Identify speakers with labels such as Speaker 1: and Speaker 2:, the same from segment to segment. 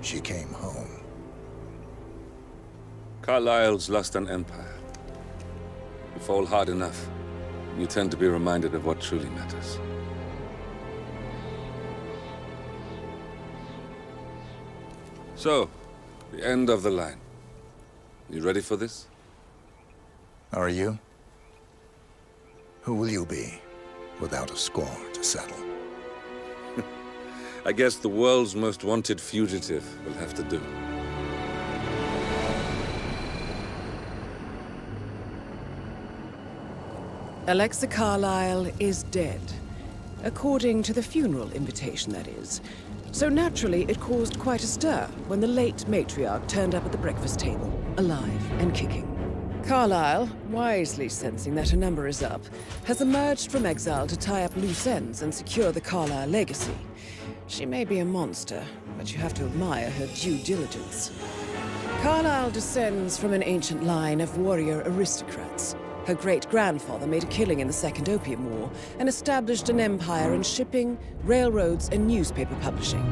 Speaker 1: she came home.
Speaker 2: Carlyle's lost an empire. You fall hard enough, you tend to be reminded of what truly matters. So, the end of the line. You ready for this?
Speaker 1: Are you? Who will you be, without a score to settle?
Speaker 2: I guess the world's most wanted fugitive will have to do.
Speaker 3: Alexa Carlyle is dead. According to the funeral invitation, that is. So naturally, it caused quite a stir when the late matriarch turned up at the breakfast table, alive and kicking. Carlyle, wisely sensing that her number is up, has emerged from exile to tie up loose ends and secure the Carlyle legacy. She may be a monster, but you have to admire her due diligence. Carlyle descends from an ancient line of warrior aristocrats. Her great-grandfather made a killing in the Second Opium War and established an empire in shipping, railroads, and newspaper publishing.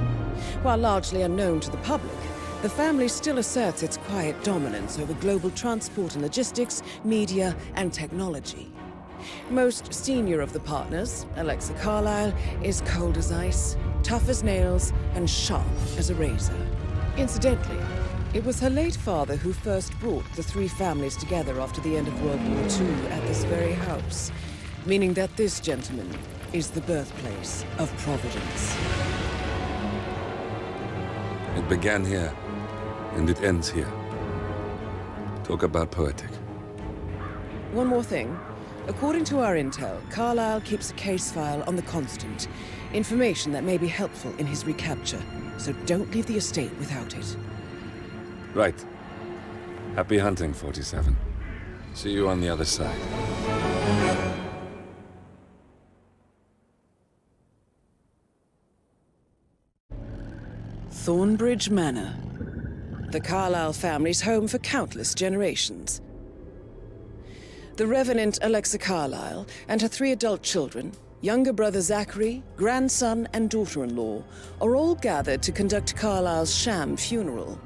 Speaker 3: While largely unknown to the public, the family still asserts its quiet dominance over global transport and logistics, media, and technology. Most senior of the partners, Alexa Carlyle, is cold as ice, tough as nails, and sharp as a razor. Incidentally, it was her late father who first brought the three families together after the end of World War II at this very house, meaning that this gentleman is the birthplace of Providence.
Speaker 2: It began here, and it ends here. Talk about poetic.
Speaker 3: One more thing. According to our intel, Carlyle keeps a case file on the Constant. Information that may be helpful in his recapture, so don't leave the estate without it.
Speaker 2: Right. Happy hunting, 47. See you on the other side.
Speaker 3: Thornbridge Manor. The Carlyle family's home for countless generations. The Revenant Alexa Carlyle and her 3 adult children, younger brother Zachary, grandson, and daughter-in-law, are all gathered to conduct Carlyle's sham funeral.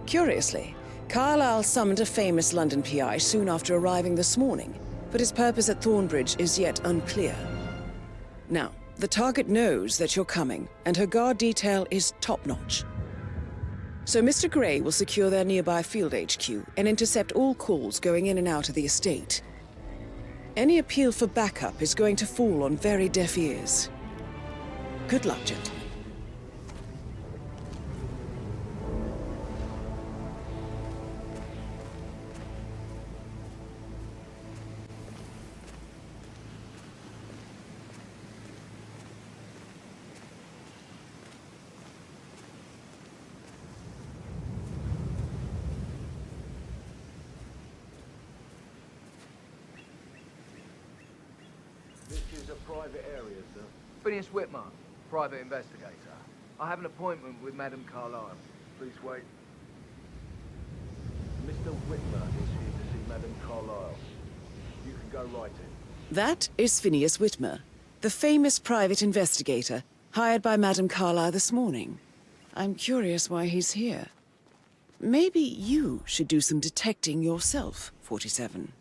Speaker 3: Curiously, Carlyle summoned a famous London PI soon after arriving this morning, but his purpose at Thornbridge is yet unclear. Now, the target knows that you're coming, and her guard detail is top-notch. So Mr. Gray will secure their nearby field HQ and intercept all calls going in and out of the estate. Any appeal for backup is going to fall on very deaf ears. Good luck, gentlemen.
Speaker 4: This is a private area, sir. Phineas Whitmer, private investigator. I have an appointment with Madame Carlyle. Please wait. Mr. Whitmer is here to see Madame Carlyle. You can go right in.
Speaker 3: That is Phineas Whitmer, the famous private investigator hired by Madame Carlyle this morning. I'm curious why he's here. Maybe you should do some detecting yourself, 47.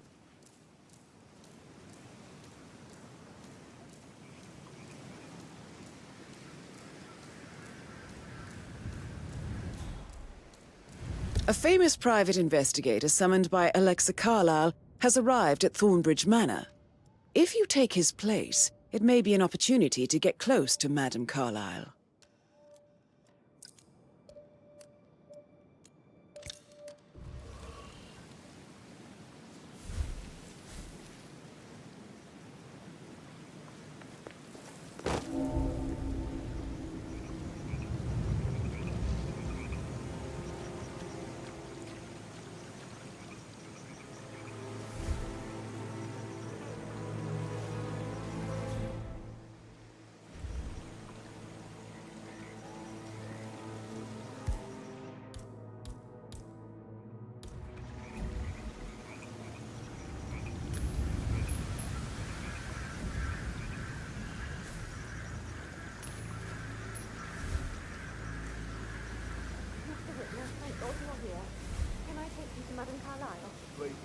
Speaker 3: A famous private investigator summoned by Alexa Carlyle has arrived at Thornbridge Manor. If you take his place, it may be an opportunity to get close to Madame Carlyle.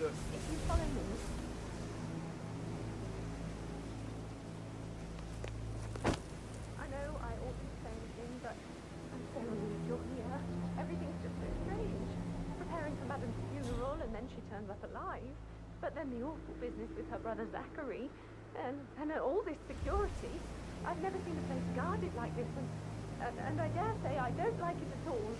Speaker 4: Look,
Speaker 5: If you follow me. I know I oughtn't say anything, but I'm so relieved you're here. Everything's just so strange. Preparing for Madame's funeral, and then she turns up alive. But then the awful business with her brother Zachary, and all this security. I've never seen a place guarded like this, and I dare say I don't like it at all.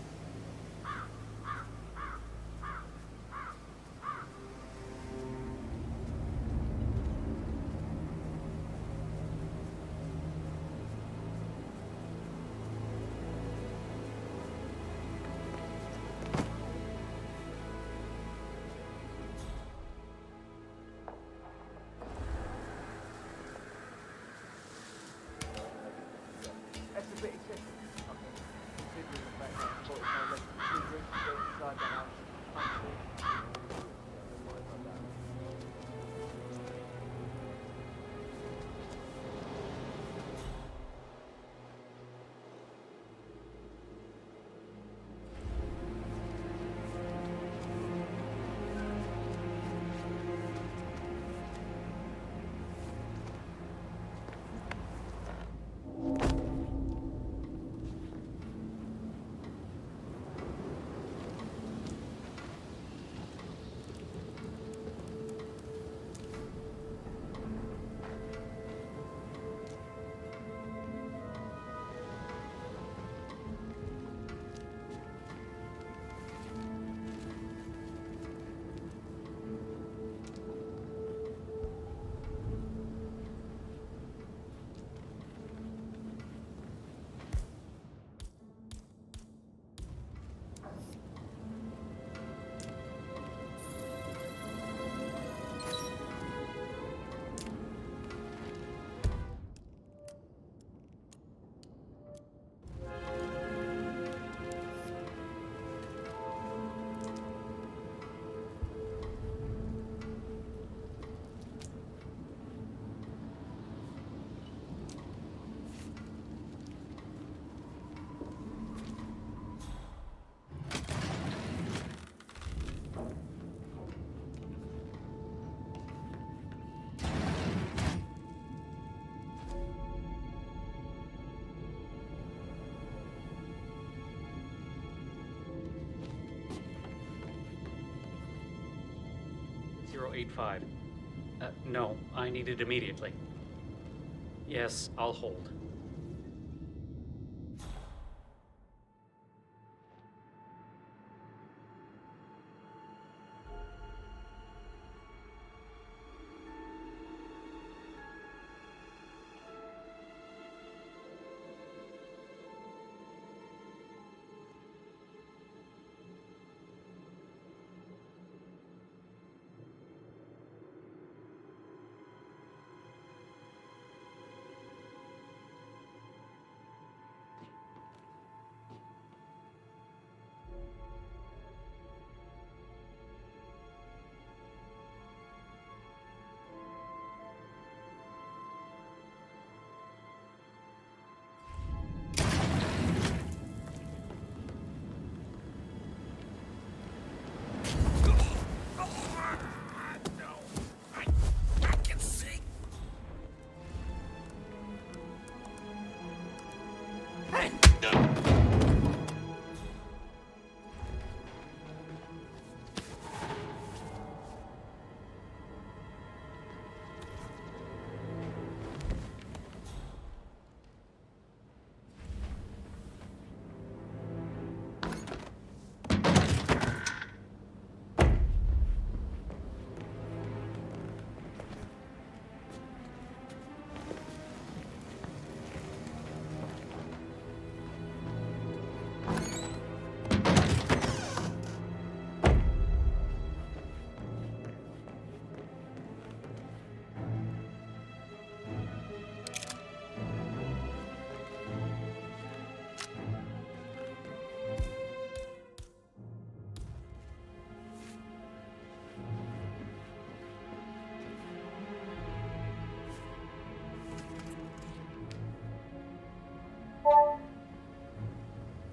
Speaker 4: That's a bit excessive. Okay. Considering the fact that I've got no less than 2 drinks to go inside the house. Don't worry about that.
Speaker 6: .085. No, I need it immediately. Yes, I'll hold.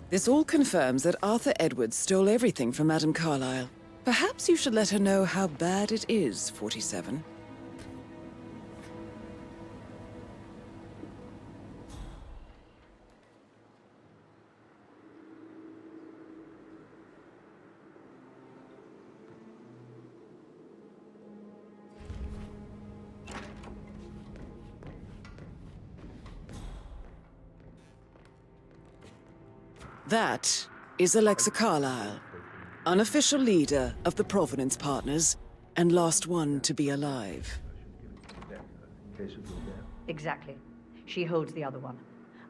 Speaker 3: This all confirms that Arthur Edwards stole everything from Madame Carlyle. Perhaps you should let her know how bad it is, 47. That is Alexa Carlyle, unofficial leader of the Provenance Partners, and last one to be alive.
Speaker 7: Exactly. She holds the other one.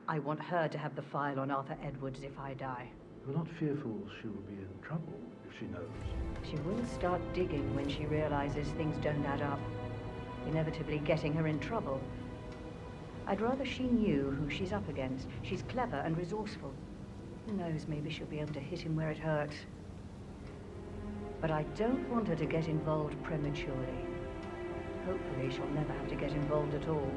Speaker 7: I want her to have the file on Arthur Edwards if I die.
Speaker 8: You're not fearful she will be in trouble if she knows?
Speaker 7: She will start digging when she realizes things don't add up, inevitably getting her in trouble. I'd rather she knew who she's up against. She's clever and resourceful. Who knows, maybe she'll be able to hit him where it hurts. But I don't want her to get involved prematurely. Hopefully she'll never have to get involved at all.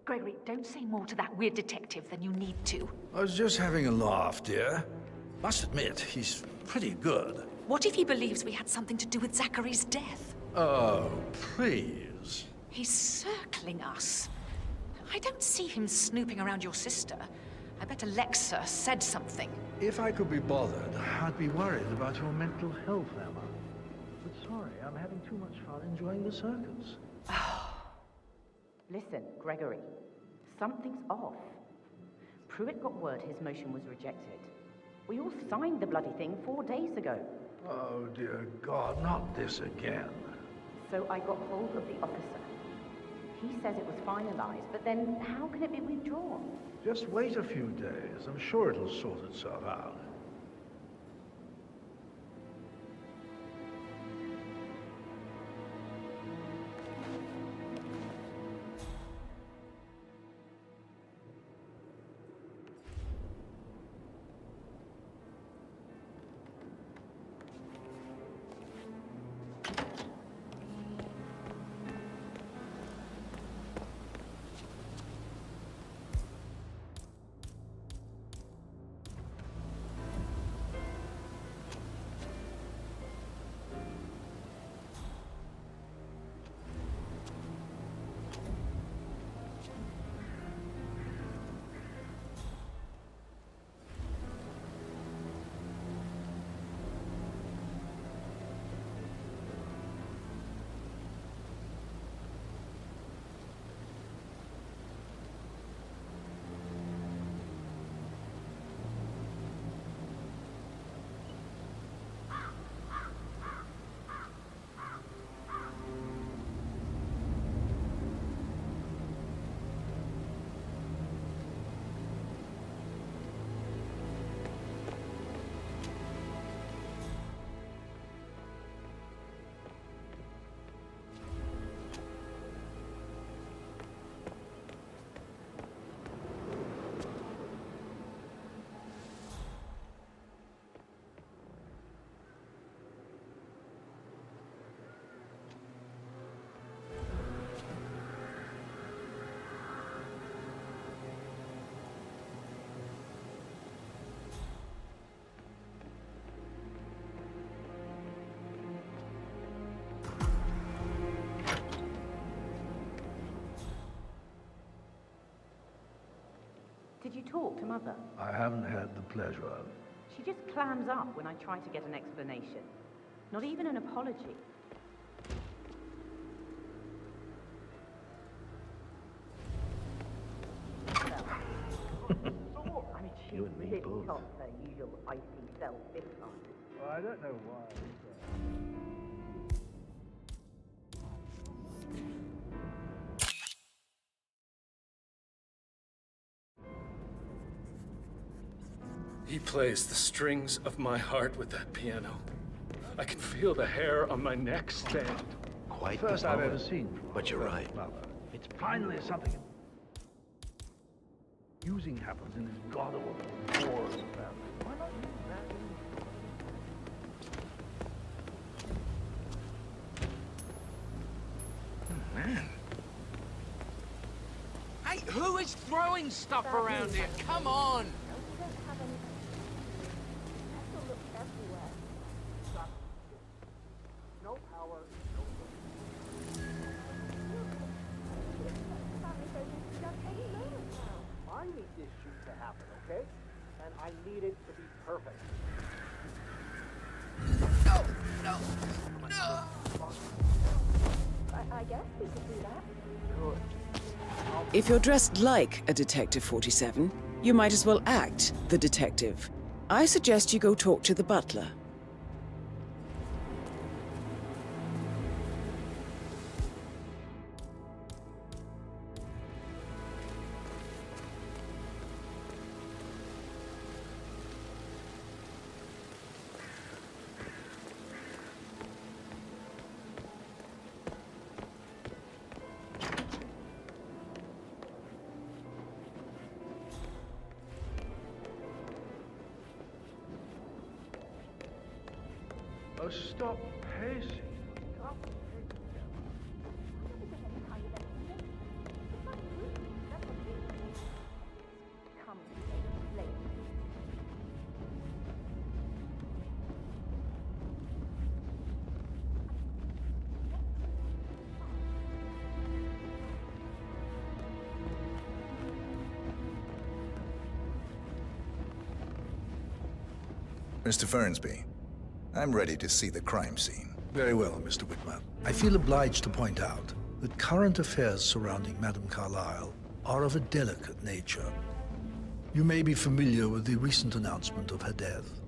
Speaker 9: Gregory, don't say more to that weird detective than you need to.
Speaker 8: I was just having a laugh, dear. Must admit, he's pretty good.
Speaker 9: What if he believes we had something to do with Zachary's death?
Speaker 8: Oh, please.
Speaker 9: He's circling us. I don't see him snooping around your sister. I bet Alexa said something.
Speaker 8: If I could be bothered, I'd be worried about your mental health, Emma. But sorry, I'm having too much fun enjoying the circus.
Speaker 10: Listen, Gregory, something's off. Pruitt got word his motion was rejected. We all signed the bloody thing 4 days ago.
Speaker 8: Oh, dear God, not this again.
Speaker 10: So I got hold of the officer. He says it was finalized, but then how can it be withdrawn?
Speaker 8: Just wait a few days. I'm sure it'll sort itself out.
Speaker 10: talk to Mother?
Speaker 8: I haven't had the pleasure of.
Speaker 10: She just clams up when I try to get an explanation. Not even an apology. I mean, she
Speaker 8: You and me
Speaker 10: really
Speaker 8: both.
Speaker 10: tops her usual icy self this time.
Speaker 8: Well, I don't know why.
Speaker 11: He plays the strings of my heart with that piano. I can feel the hair on my neck stand.
Speaker 8: Quite first I've ever seen. But you're right. Mother. It's finally something. Using happens in this god-awful war of the family. Why not use that
Speaker 4: Man. Hey, who is throwing stuff around here? Come on!
Speaker 12: No power, I need this shoot to happen, okay? And I need it to be perfect.
Speaker 4: No! No! No!
Speaker 5: I guess we could do that.
Speaker 12: Good.
Speaker 3: If you're dressed like a Detective 47, you might as well act the detective. I suggest you go talk to the butler.
Speaker 8: Oh, stop pacing.
Speaker 1: Mr. Fernsby, I'm ready to see the crime scene.
Speaker 8: Very well, Mr. Whitman. I feel obliged to point out that current affairs surrounding Madame Carlyle are of a delicate nature. You may be familiar with the recent announcement of her death.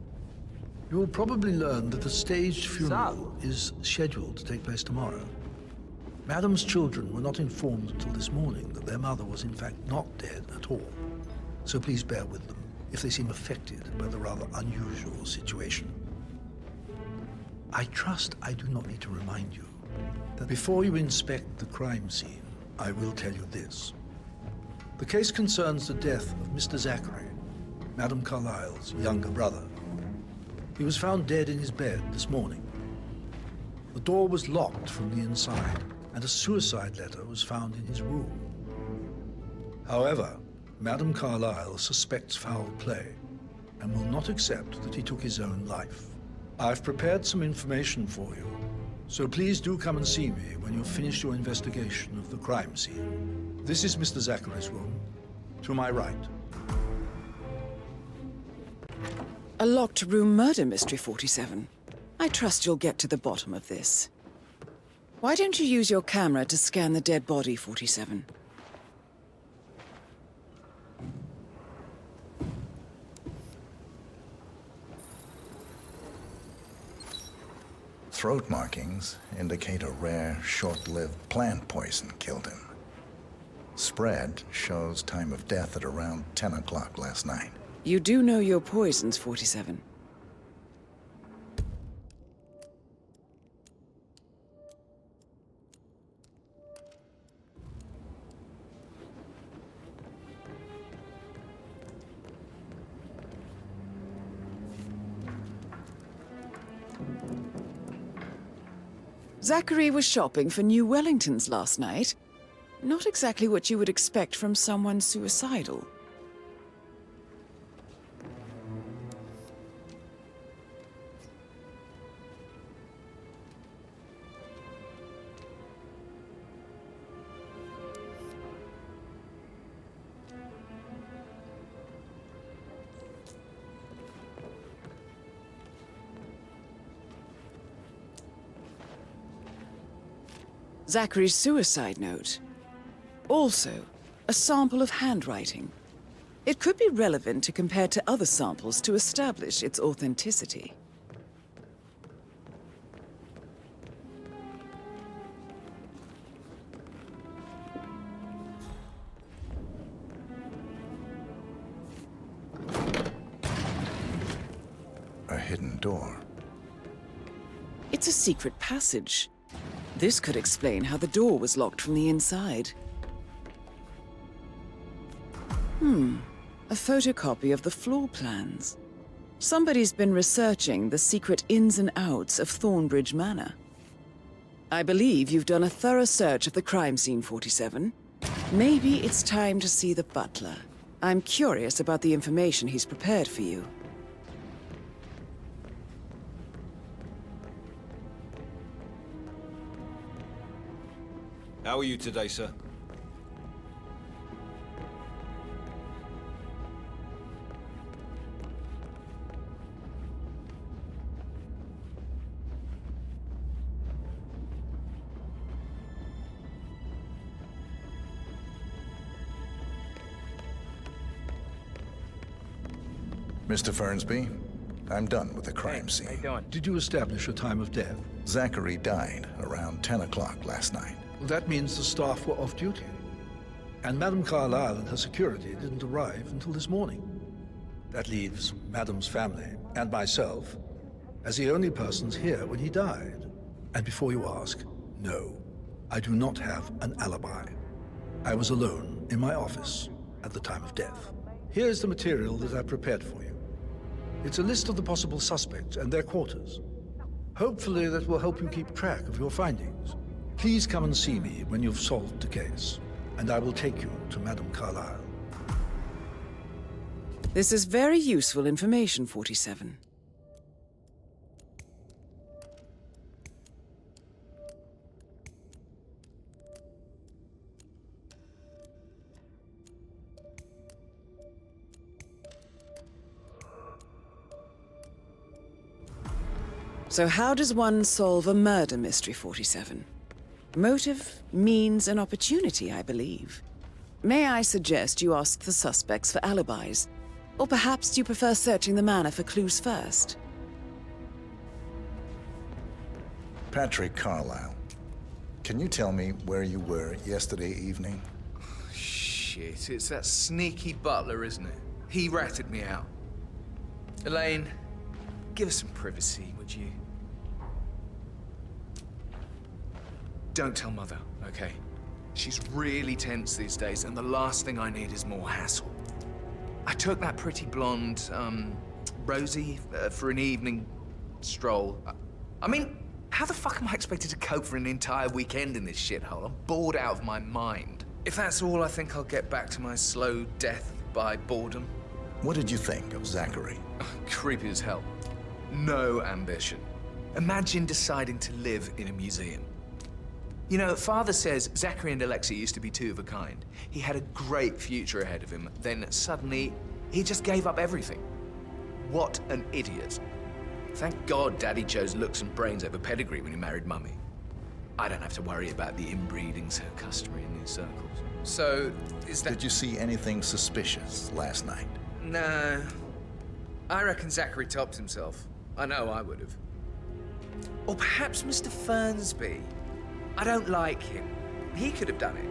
Speaker 8: You will probably learn that a staged funeral is scheduled to take place tomorrow. Madame's children were not informed until this morning that their mother was in fact not dead at all. So please bear with them if they seem affected by the rather unusual situation. I trust I do not need to remind you that before you inspect the crime scene, I will tell you this. The case concerns the death of Mr. Zachary, Madame Carlyle's younger brother. He was found dead in his bed this morning. The door was locked from the inside, and a suicide letter was found in his room. However, Madame Carlyle suspects foul play and will not accept that he took his own life. I've prepared some information for you, so please do come and see me when you've finished your investigation of the crime scene. This is Mr. Zachary's room, to my right.
Speaker 3: A locked room murder mystery, 47. I trust you'll get to the bottom of this. Why don't you use your camera to scan the dead body, 47?
Speaker 1: Throat markings indicate a rare, short-lived plant poison killed him. Spread shows time of death at around 10 o'clock last night.
Speaker 3: You do know your poisons, 47. Zachary was shopping for new Wellingtons last night. Not exactly what you would expect from someone suicidal. Zachary's suicide note. Also, a sample of handwriting. It could be relevant to compare to other samples to establish its authenticity.
Speaker 1: A hidden door.
Speaker 3: It's a secret passage. This could explain how the door was locked from the inside. A photocopy of the floor plans. Somebody's been researching the secret ins and outs of Thornbridge Manor. I believe you've done a thorough search of the crime scene, 47. Maybe it's time to see the butler. I'm curious about the information he's prepared for you.
Speaker 13: How are you today, sir?
Speaker 1: Mr. Fernsby, I'm done with the crime scene.
Speaker 4: How you doing?
Speaker 8: Did you establish a time of death?
Speaker 1: Zachary died around 10 o'clock last night.
Speaker 8: Well, that means the staff were off duty. And Madame Carlyle and her security didn't arrive until this morning. That leaves Madame's family and myself as the only persons here when he died. And before you ask, no, I do not have an alibi. I was alone in my office at the time of death. Here's the material that I prepared for you. It's a list of the possible suspects and their quarters. Hopefully that will help you keep track of your findings. Please come and see me when you've solved the case, and I will take you to Madame Carlyle.
Speaker 3: This is very useful information, 47. So how does one solve a murder mystery, 47? Motive, means, and opportunity, I believe. May I suggest you ask the suspects for alibis? Or perhaps you prefer searching the manor for clues first?
Speaker 1: Patrick Carlyle, can you tell me where you were yesterday evening?
Speaker 4: Shit, it's that sneaky butler, isn't it? He ratted me out. Elaine, give us some privacy, would you? Don't tell Mother, okay? She's really tense these days, and the last thing I need is more hassle. I took that pretty blonde, Rosie, for an evening stroll. I mean, how the fuck am I expected to cope for an entire weekend in this shithole? I'm bored out of my mind. If that's all, I think I'll get back to my slow death by boredom.
Speaker 1: What did you think of Zachary?
Speaker 4: Creepy as hell. No ambition. Imagine deciding to live in a museum. You know, Father says Zachary and Alexa used to be two of a kind. He had a great future ahead of him, then suddenly, he just gave up everything. What an idiot. Thank God Daddy chose looks and brains over pedigree when he married Mummy. I don't have to worry about the inbreeding so customary in these circles. So, is that...
Speaker 1: Did you see anything suspicious last night?
Speaker 4: No. I reckon Zachary topped himself. I know I would have. Or perhaps Mr. Fernsby. I don't like him. He could have done it.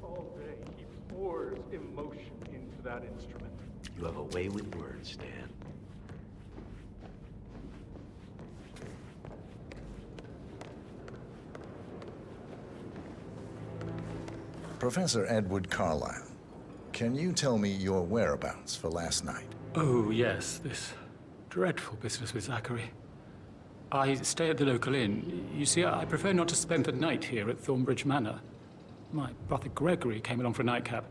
Speaker 11: All day, he pours emotion into that instrument.
Speaker 12: You have a way with words, Dan.
Speaker 1: Professor Edward Carlyle, can you tell me your whereabouts for last night?
Speaker 6: Oh, yes, this dreadful business with Zachary. I stay at the local inn. You see, I prefer not to spend the night here at Thornbridge Manor. My brother Gregory came along for a nightcap.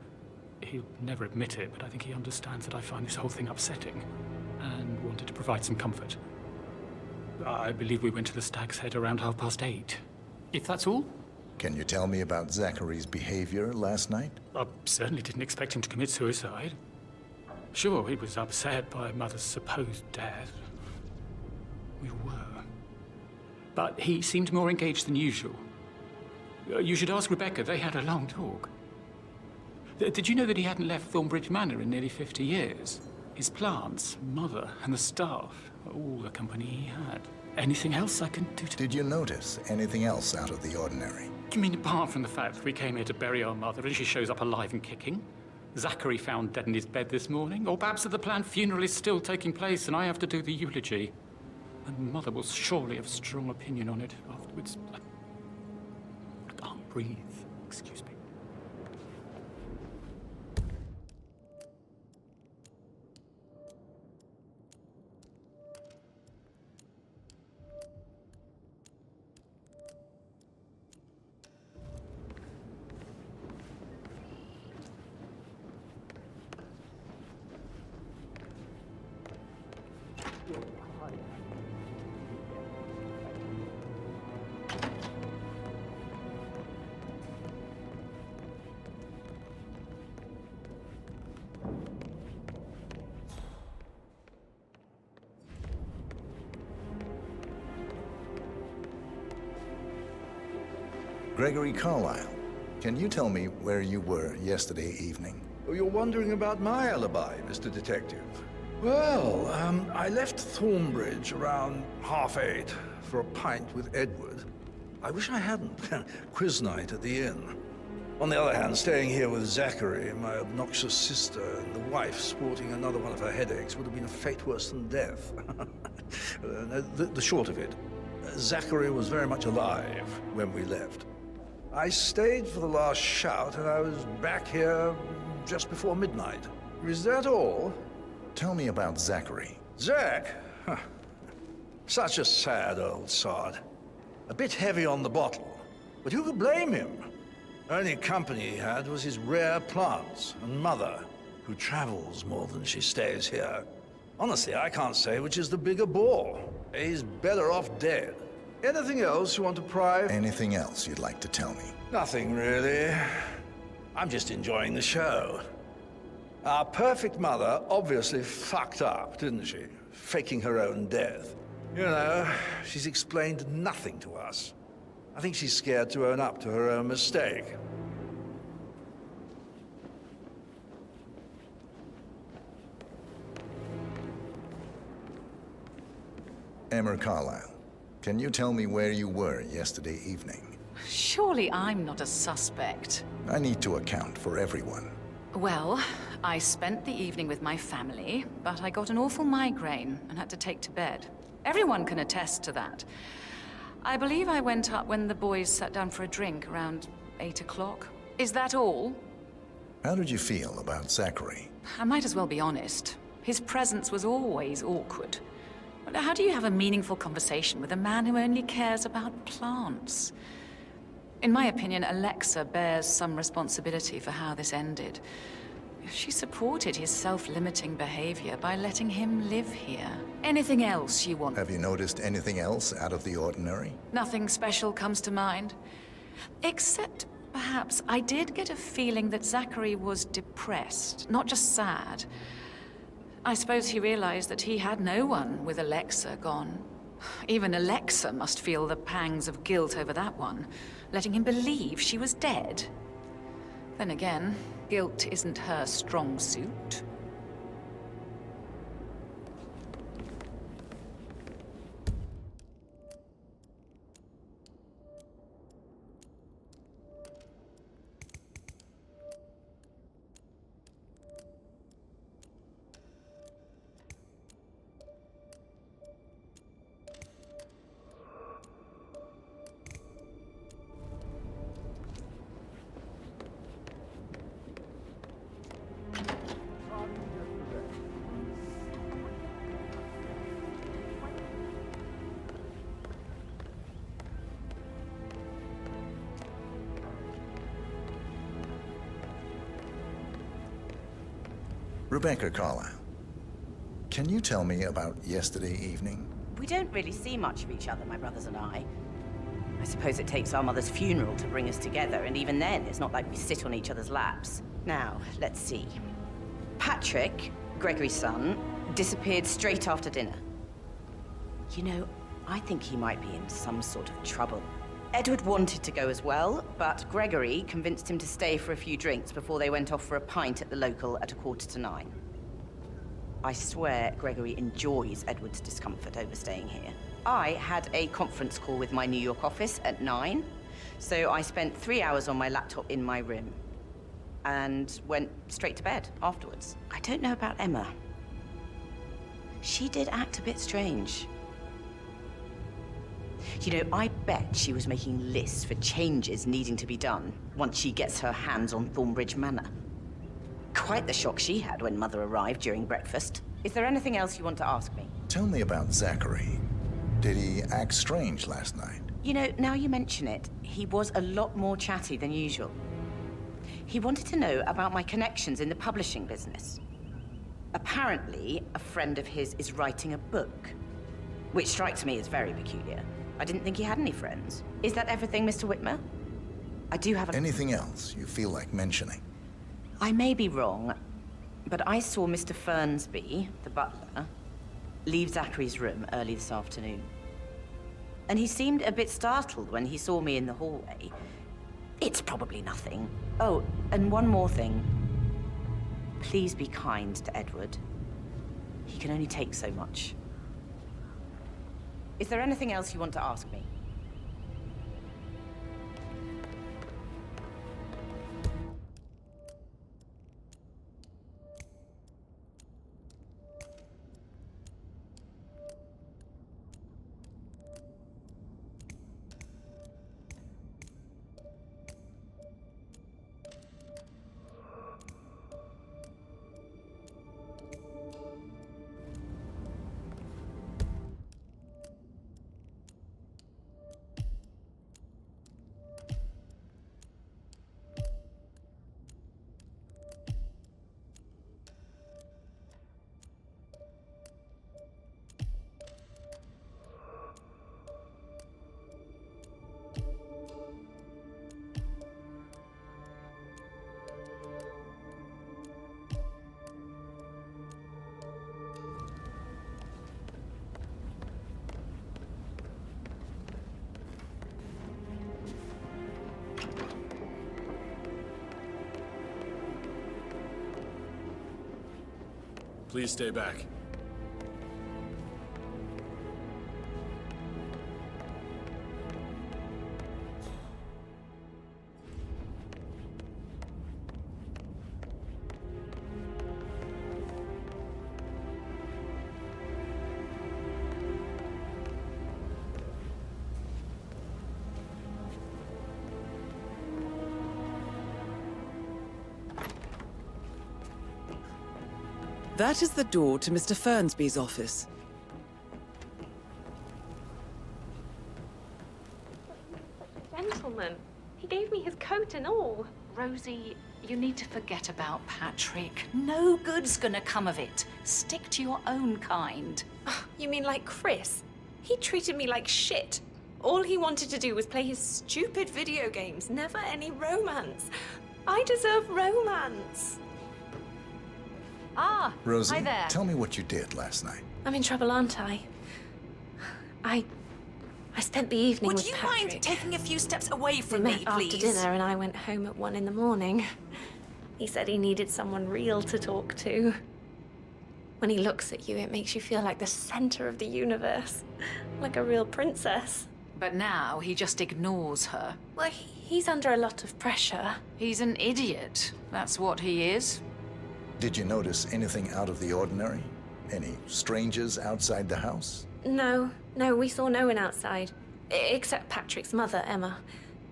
Speaker 6: He'll never admit it, but I think he understands that I find this whole thing upsetting and wanted to provide some comfort. I believe we went to the Stag's Head around 8:30. If that's all?
Speaker 1: Can you tell me about Zachary's behavior last night?
Speaker 6: I certainly didn't expect him to commit suicide. Sure, he was upset by Mother's supposed death. We were. But he seemed more engaged than usual. You should ask Rebecca. They had a long talk. Did you know that he hadn't left Thornbridge Manor in nearly 50 years? His plants, Mother, and the staff, all the company he had. Anything else I can do to...
Speaker 1: Did you notice anything else out of the ordinary?
Speaker 6: You mean apart from the fact that we came here to bury our mother and she shows up alive and kicking? Zachary found dead in his bed this morning? Or perhaps that the planned funeral is still taking place and I have to do the eulogy? And Mother will surely have a strong opinion on it afterwards. I can't breathe. Excuse me.
Speaker 1: Gregory Carlyle, can you tell me where you were yesterday evening?
Speaker 8: Oh, you're wondering about my alibi, Mr. Detective. Well, I left Thornbridge around 8:30 for a pint with Edward. I wish I hadn't. Quiz night at the inn. On the other hand, staying here with Zachary, my obnoxious sister, and the wife sporting another one of her headaches would have been a fate worse than death. The short of it, Zachary was very much alive when we left. I stayed for the last shout, and I was back here just before midnight. Is that all?
Speaker 1: Tell me about Zachary.
Speaker 8: Zach? Huh. Such a sad old sod. A bit heavy on the bottle, but who could blame him? Only company he had was his rare plants and Mother, who travels more than she stays here. Honestly, I can't say which is the bigger bore. He's better off dead. Anything else you want to pry?
Speaker 1: Anything else you'd like to tell me?
Speaker 8: Nothing, really. I'm just enjoying the show. Our perfect mother obviously fucked up, didn't she? Faking her own death. You know, she's explained nothing to us. I think she's scared to own up to her own mistake.
Speaker 1: Emma Carlyle, can you tell me where you were yesterday evening?
Speaker 9: Surely I'm not a suspect.
Speaker 1: I need to account for everyone.
Speaker 9: Well, I spent the evening with my family, but I got an awful migraine and had to take to bed. Everyone can attest to that. I believe I went up when the boys sat down for a drink around 8 o'clock. Is that all?
Speaker 1: How did you feel about Zachary?
Speaker 9: I might as well be honest. His presence was always awkward. How do you have a meaningful conversation with a man who only cares about plants? In my opinion, Alexa bears some responsibility for how this ended. She supported his self-limiting behavior by letting him live here. Anything else you want?
Speaker 1: Have you noticed anything else out of the ordinary?
Speaker 9: Nothing special comes to mind. Except, perhaps, I did get a feeling that Zachary was depressed, not just sad. I suppose he realized that he had no one with Alexa gone. Even Alexa must feel the pangs of guilt over that one, letting him believe she was dead. Then again, guilt isn't her strong suit.
Speaker 1: Rebecca Carlyle, can you tell me about yesterday evening?
Speaker 10: We don't really see much of each other, my brothers and I. I suppose it takes our mother's funeral to bring us together, and even then, it's not like we sit on each other's laps. Now, let's see. Patrick, Gregory's son, disappeared straight after dinner. You know, I think he might be in some sort of trouble. Edward wanted to go as well, but Gregory convinced him to stay for a few drinks before they went off for a pint at the local at 9:15. I swear Gregory enjoys Edward's discomfort over staying here. I had a conference call with my New York office at 9, so I spent 3 hours on my laptop in my room and went straight to bed afterwards. I don't know about Emma. She did act a bit strange. You know, I bet she was making lists for changes needing to be done once she gets her hands on Thornbridge Manor. Quite the shock she had when Mother arrived during breakfast. Is there anything else you want to ask me?
Speaker 1: Tell me about Zachary. Did he act strange last night?
Speaker 10: You know, now you mention it, he was a lot more chatty than usual. He wanted to know about my connections in the publishing business. Apparently, a friend of his is writing a book, which strikes me as very peculiar. I didn't think he had any friends. Is that everything, Mr. Whitmer? I do have a...
Speaker 1: Anything else you feel like mentioning?
Speaker 10: I may be wrong, but I saw Mr. Fernsby, the butler, leave Zachary's room early this afternoon. And he seemed a bit startled when he saw me in the hallway. It's probably nothing. Oh, and one more thing. Please be kind to Edward. He can only take so much. Is there anything else you want to ask me?
Speaker 11: Please stay back.
Speaker 3: That is the door to Mr. Fernsby's office.
Speaker 5: Gentleman. He gave me his coat and all.
Speaker 9: Rosie, you need to forget about Patrick. No good's gonna come of it. Stick to your own kind.
Speaker 5: Oh, you mean like Chris? He treated me like shit. All he wanted to do was play his stupid video games, never any romance. I deserve romance.
Speaker 9: Ah,
Speaker 1: Rosie,
Speaker 9: hi there.
Speaker 1: tell me what you did last night.
Speaker 5: I'm in trouble, aren't I? I spent the evening with Patrick.
Speaker 9: Would you mind taking a few steps away from
Speaker 5: We
Speaker 9: me,
Speaker 5: met after
Speaker 9: please?
Speaker 5: dinner and I went home at 1 in the morning. He said he needed someone real to talk to. When he looks at you, it makes you feel like the center of the universe. Like a real princess.
Speaker 9: But now he just ignores her.
Speaker 5: Well, he's under a lot of pressure.
Speaker 9: He's an idiot. That's what he is.
Speaker 1: Did you notice anything out of the ordinary? Any strangers outside the house?
Speaker 5: No, we saw no one outside. Except Patrick's mother, Emma.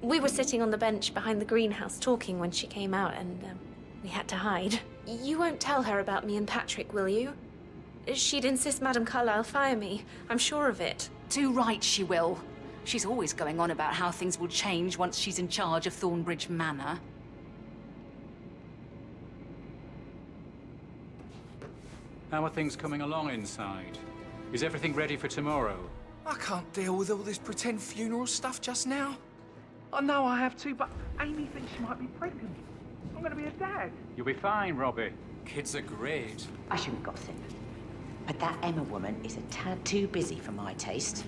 Speaker 5: We were sitting on the bench behind the greenhouse talking when she came out and we had to hide. You won't tell her about me and Patrick, will you? She'd insist Madame Carlyle fire me. I'm sure of it.
Speaker 9: Too right she will. She's always going on about how things will change once she's in charge of Thornbridge Manor.
Speaker 6: How are things coming along inside? Is everything ready for tomorrow?
Speaker 4: I can't deal with all this pretend funeral stuff just now. I know I have to, but Amy thinks she might be pregnant. I'm gonna be a dad.
Speaker 6: You'll be fine, Robbie. Kids are great.
Speaker 10: I shouldn't gossip. But that Emma woman is a tad too busy for my taste.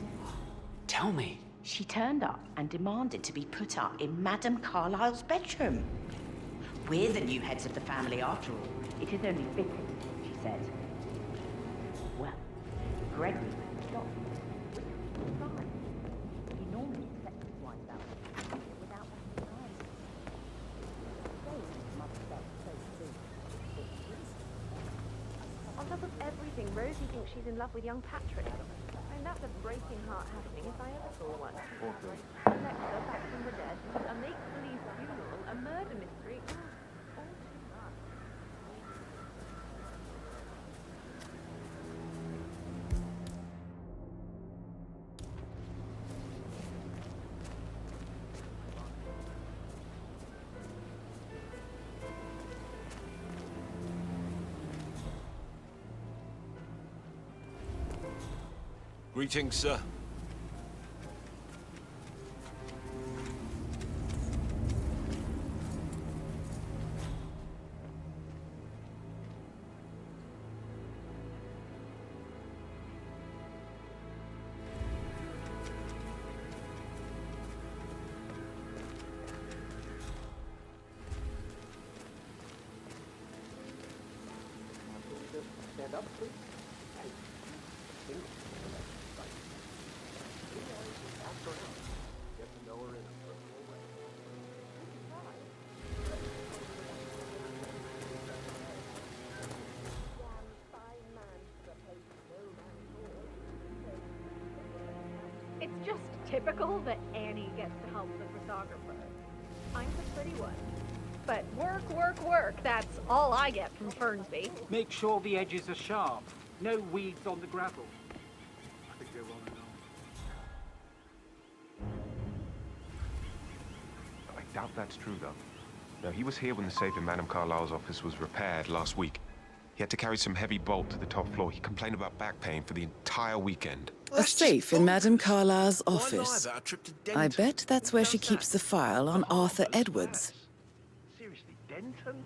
Speaker 6: Tell me.
Speaker 10: She turned up and demanded to be put up in Madame Carlyle's bedroom. We're the new heads of the family after all. It is only fitting, she said. Well, Gregory was shocked. Fine. He normally accepts his wife's out without that surprise.
Speaker 5: On top of everything, Rosie thinks she's in love with young Patrick. I mean, that's a breaking heart happening if I ever saw one. Alexa back from the dead, a make-believe funeral, a murder mystery. All too much.
Speaker 13: Greetings, sir.
Speaker 12: Stand up, please. Get to know her in a personal way.
Speaker 5: It's just typical that Annie gets to help the photographer. I'm the pretty one. But work, work, work. That's all I get from Fernsby.
Speaker 12: Make sure the edges are sharp. No weeds on the gravel. I think they're on and on.
Speaker 14: I doubt that's true, though. No, he was here when the safe in Madame Carlyle's office was repaired last week. He had to carry some heavy bolt to the top floor. He complained about back pain for the entire weekend.
Speaker 3: A safe in Madame Carlyle's office. I bet that's where she keeps the file on Arthur Edwards.
Speaker 12: Seriously, Denton?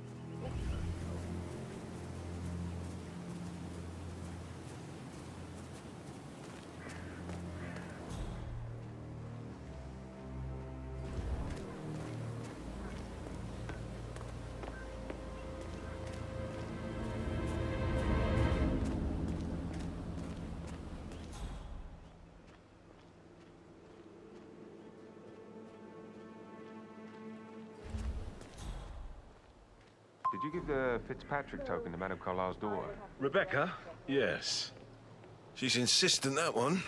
Speaker 14: Did you give the Fitzpatrick token to Madame Carlyle's daughter?
Speaker 13: Rebecca? Yes. She's insistent, that one.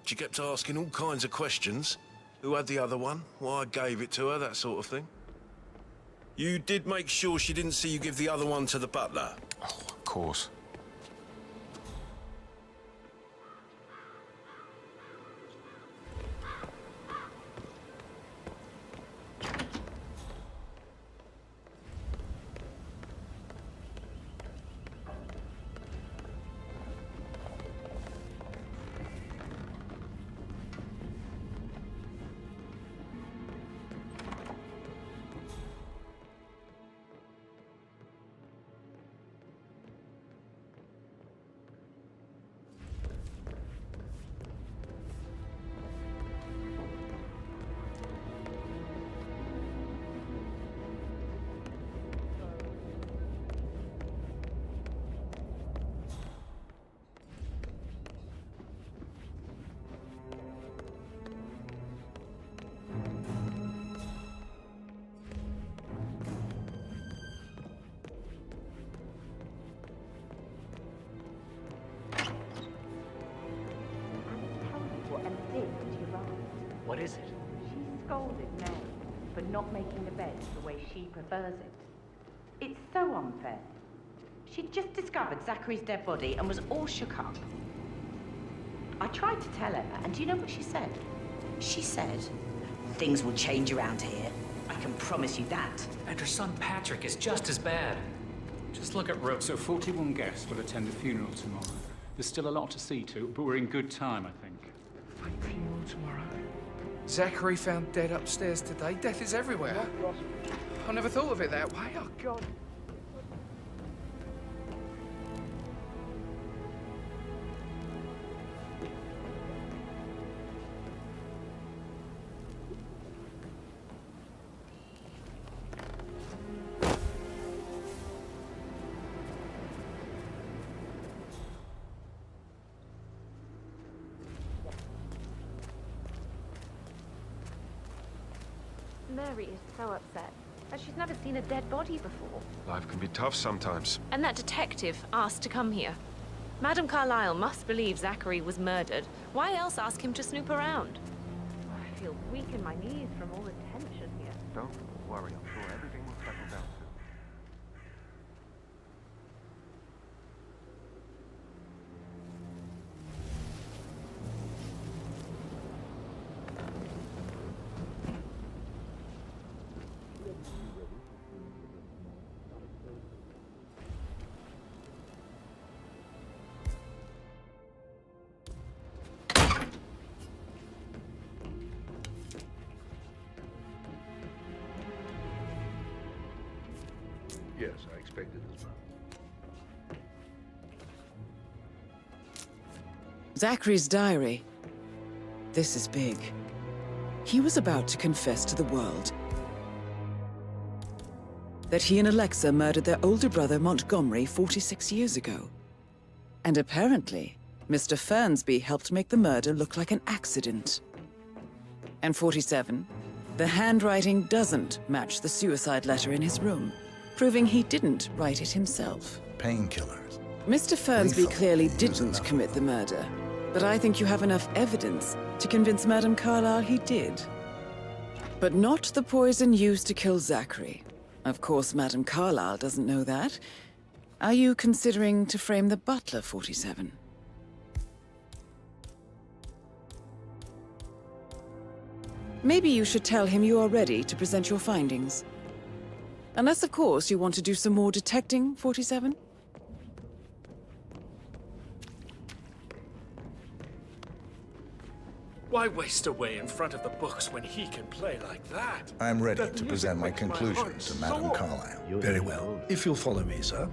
Speaker 13: She kept asking all kinds of questions. Who had the other one? Why I gave it to her, that sort of thing. You did make sure she didn't see you give the other one to the butler?
Speaker 14: Oh, of course.
Speaker 12: What is it?
Speaker 7: She scolded Mary for not making the bed the way she prefers it. It's so unfair. She'd just discovered Zachary's dead body and was all shook up. I tried to tell Emma, and do you know what she said?
Speaker 10: She said, things will change around here. I can promise you that.
Speaker 15: And her son Patrick is just as bad.
Speaker 6: Just look at Rope. So 41 guests will attend the funeral tomorrow. There's still a lot to see to, but we're in good time, I think.
Speaker 4: Fake funeral tomorrow. Zachary found dead upstairs today. Death is everywhere. I never thought of it that way. Oh, God.
Speaker 5: Mary is so upset, as she's never seen a dead body before.
Speaker 14: Life can be tough sometimes.
Speaker 15: And that detective asked to come here. Madame Carlyle must believe Zachary was murdered. Why else ask him to snoop around?
Speaker 5: I feel weak in my knees from all the tension here.
Speaker 14: Don't worry, I'm sure everything will settle down soon.
Speaker 8: Yes, I expected as well.
Speaker 3: Zachary's diary. This is big. He was about to confess to the world that he and Alexa murdered their older brother Montgomery 46 years ago. And apparently, Mr. Fernsby helped make the murder look like an accident. And 47, the handwriting doesn't match the suicide letter in his room, proving he didn't write it himself.
Speaker 1: Painkillers.
Speaker 3: Mr. Fernsby
Speaker 1: Lethal.
Speaker 3: clearly
Speaker 1: He
Speaker 3: didn't
Speaker 1: enough.
Speaker 3: commit the murder, but I think you have enough evidence to convince Madame Carlyle he did. But not the poison used to kill Zachary. Of course, Madame Carlyle doesn't know that. Are you considering to frame the butler, 47? Maybe you should tell him you are ready to present your findings. Unless, of course, you want to do some more detecting, 47?
Speaker 11: Why waste away in front of the books when he can play like that?
Speaker 1: I'm ready
Speaker 11: That
Speaker 1: to
Speaker 11: music
Speaker 1: present my
Speaker 11: makes my
Speaker 1: conclusion
Speaker 11: heart
Speaker 1: to Madame
Speaker 11: soar.
Speaker 1: Carlyle.
Speaker 8: Very well. If you'll follow me, sir.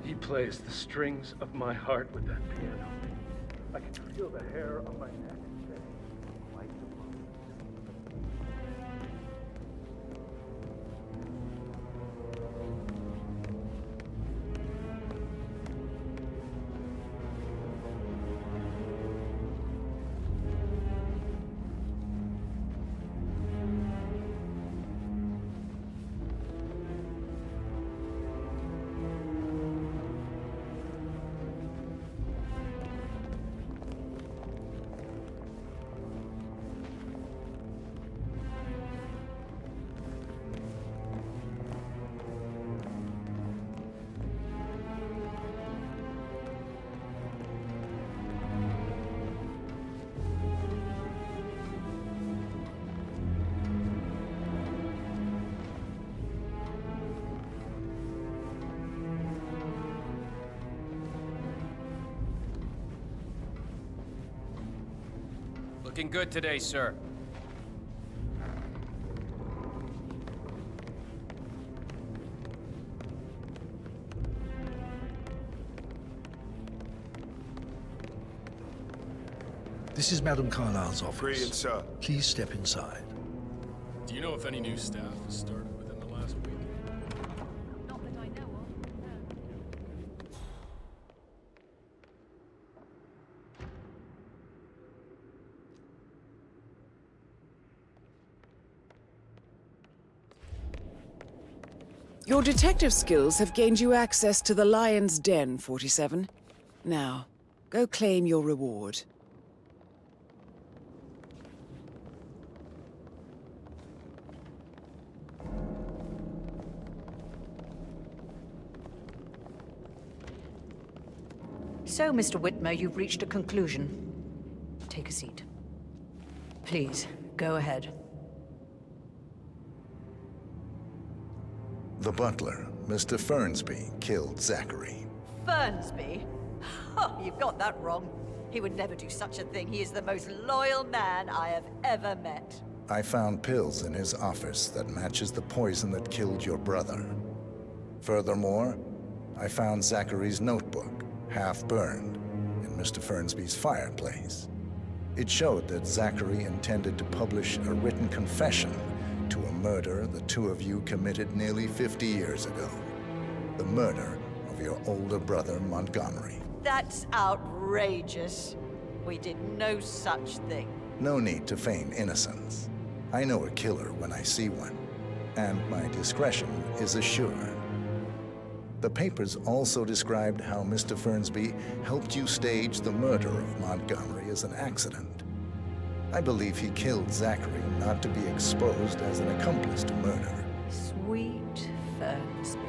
Speaker 11: He plays the strings of my heart with that piano. I can feel the hair on my neck.
Speaker 16: Looking good today, sir.
Speaker 8: This is Madame Carlyle's office.
Speaker 17: Brilliant, sir.
Speaker 8: Please step inside.
Speaker 17: Do you know if any new staff has started within the last week?
Speaker 5: Not that I know of.
Speaker 3: Your detective skills have gained you access to the Lion's Den, 47. Now, go claim your reward.
Speaker 7: So, Mr. Whitmer, you've reached a conclusion. Take a seat. Please, go ahead.
Speaker 1: The butler, Mr. Fernsby, killed Zachary.
Speaker 18: Fernsby? Oh, you've got that wrong. He would never do such a thing. He is the most loyal man I have ever met.
Speaker 1: I found pills in his office that matches the poison that killed your brother. Furthermore, I found Zachary's notebook, half burned, in Mr. Fernsby's fireplace. It showed that Zachary intended to publish a written confession to a murder the two of you committed nearly 50 years ago. The murder of your older brother, Montgomery.
Speaker 18: That's outrageous. We did no such thing.
Speaker 1: No need to feign innocence. I know a killer when I see one, and my discretion is assured. The papers also described how Mr. Fernsby helped you stage the murder of Montgomery as an accident. I believe he killed Zachary not to be exposed as an accomplice to murder.
Speaker 7: Sweet Fernsby.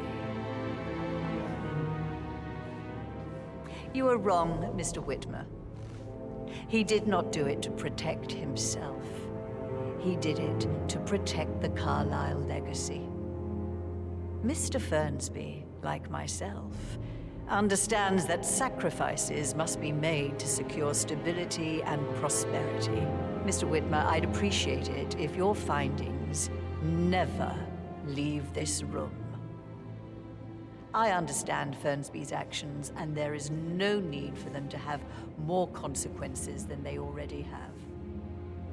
Speaker 7: You are wrong, Mr. Whitmer. He did not do it to protect himself. He did it to protect the Carlyle legacy. Mr. Fernsby, like myself, understands that sacrifices must be made to secure stability and prosperity. Mr. Whitmer, I'd appreciate it if your findings never leave this room. I understand Fernsby's actions, and there is no need for them to have more consequences than they already have.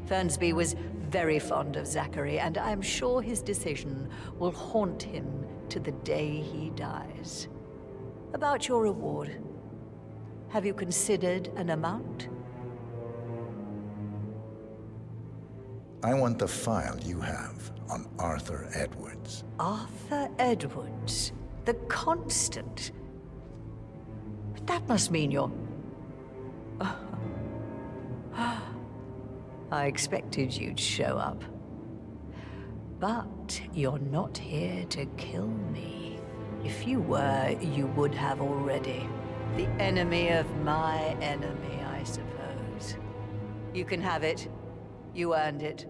Speaker 7: Fernsby was very fond of Zachary, and I'm sure his decision will haunt him to the day he dies. About your reward, have you considered an amount?
Speaker 1: I want the file you have on Arthur Edwards.
Speaker 7: Arthur Edwards, the Constant. But that must mean you're... I expected you'd show up. But you're not here to kill me. If you were, you would have already. The enemy of my enemy, I suppose. You can have it. You earned it.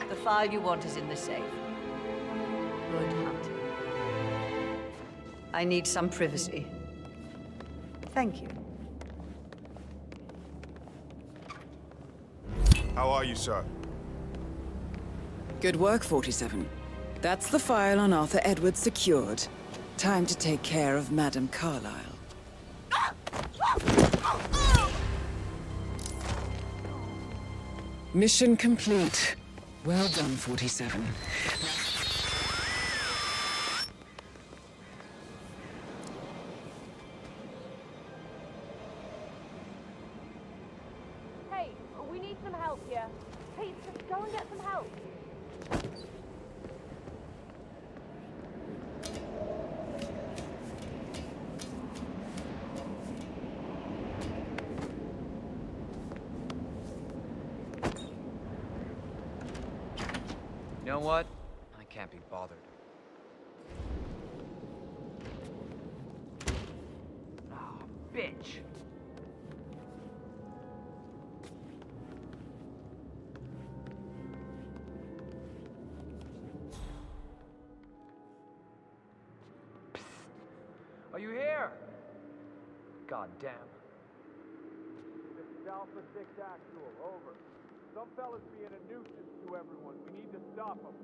Speaker 7: The file you want is in the safe. Good hunting. I need some privacy. Thank you.
Speaker 14: How are you, sir?
Speaker 3: Good work, 47. That's the file on Arthur Edwards secured. Time to take care of Madame Carlyle. Mission complete. Well done, 47.
Speaker 5: Hey, we need some help here. Please, just go and get some help.
Speaker 16: You know what? I can't be bothered. Oh, bitch. Psst. Are you here? God damn.
Speaker 19: This is Alpha 6 Actual, over. Some fella's being a nuisance to everyone. We need to stop him.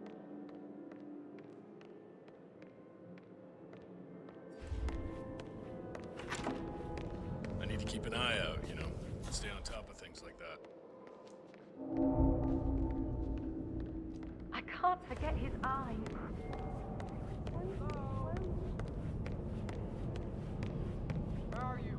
Speaker 17: I need to keep an eye out, you know, stay on top of things like that.
Speaker 5: I can't forget his eyes.
Speaker 19: Where are you?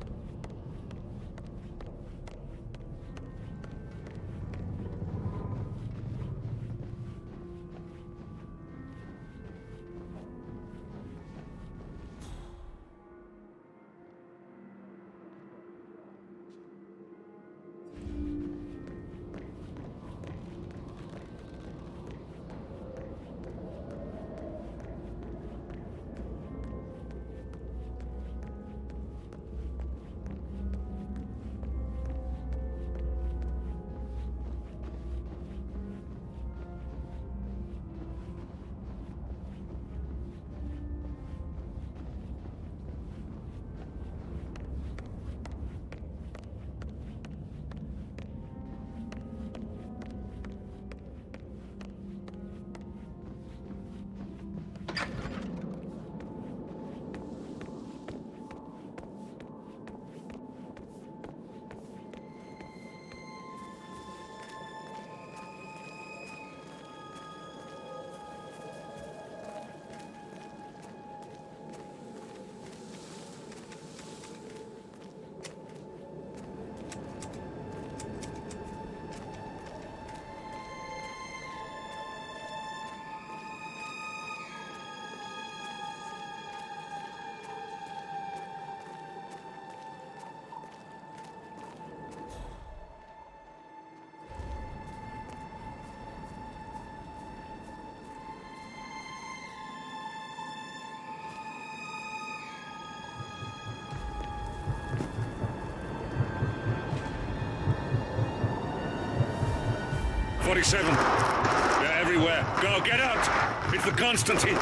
Speaker 2: 47. They're everywhere. Go, get out! It's the Constantine.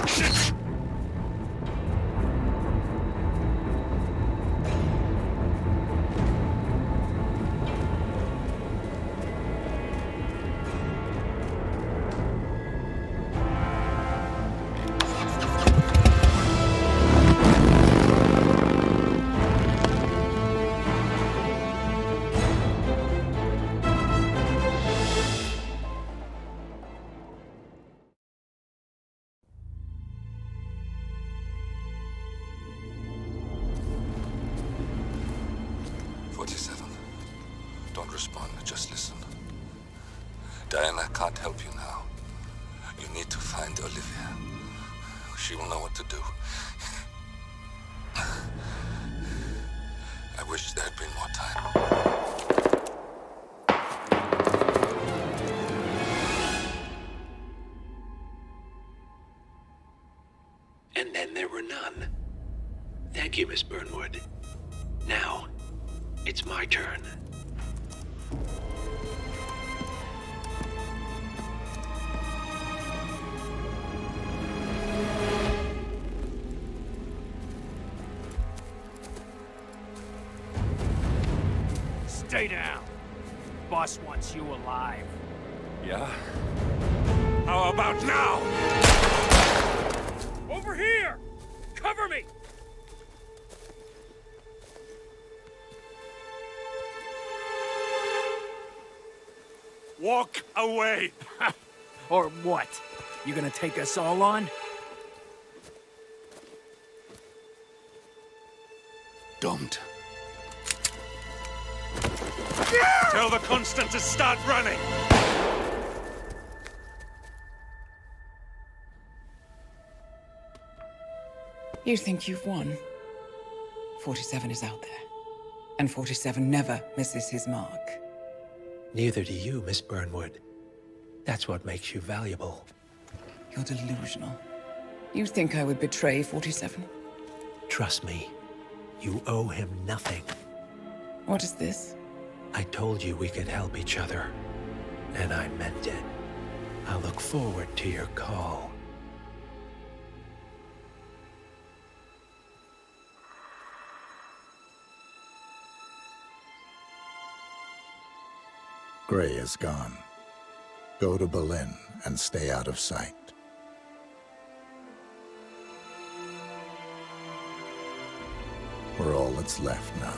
Speaker 2: Shit! Don't respond, just listen. Diana can't help you now. You need to find Olivia. She will know what to do. I wish there had been more time.
Speaker 20: And then there were none. Thank you, Miss Burnwood. Now, it's my turn.
Speaker 12: Stay down. Boss wants you alive.
Speaker 2: Yeah? How about now?
Speaker 12: Over here! Cover me!
Speaker 2: Walk away!
Speaker 12: Or what? You gonna take us all on?
Speaker 2: Don't. Tell the Constant to start running!
Speaker 3: You think you've won? 47 is out there. And 47 never misses his mark.
Speaker 20: Neither do you, Miss Burnwood. That's what makes you valuable.
Speaker 3: You're delusional. You think I would betray 47?
Speaker 20: Trust me, you owe him nothing.
Speaker 3: What is this?
Speaker 20: I told you we could help each other, and I meant it. I look forward to your call.
Speaker 1: Gray is gone. Go to Berlin and stay out of sight. We're all that's left now.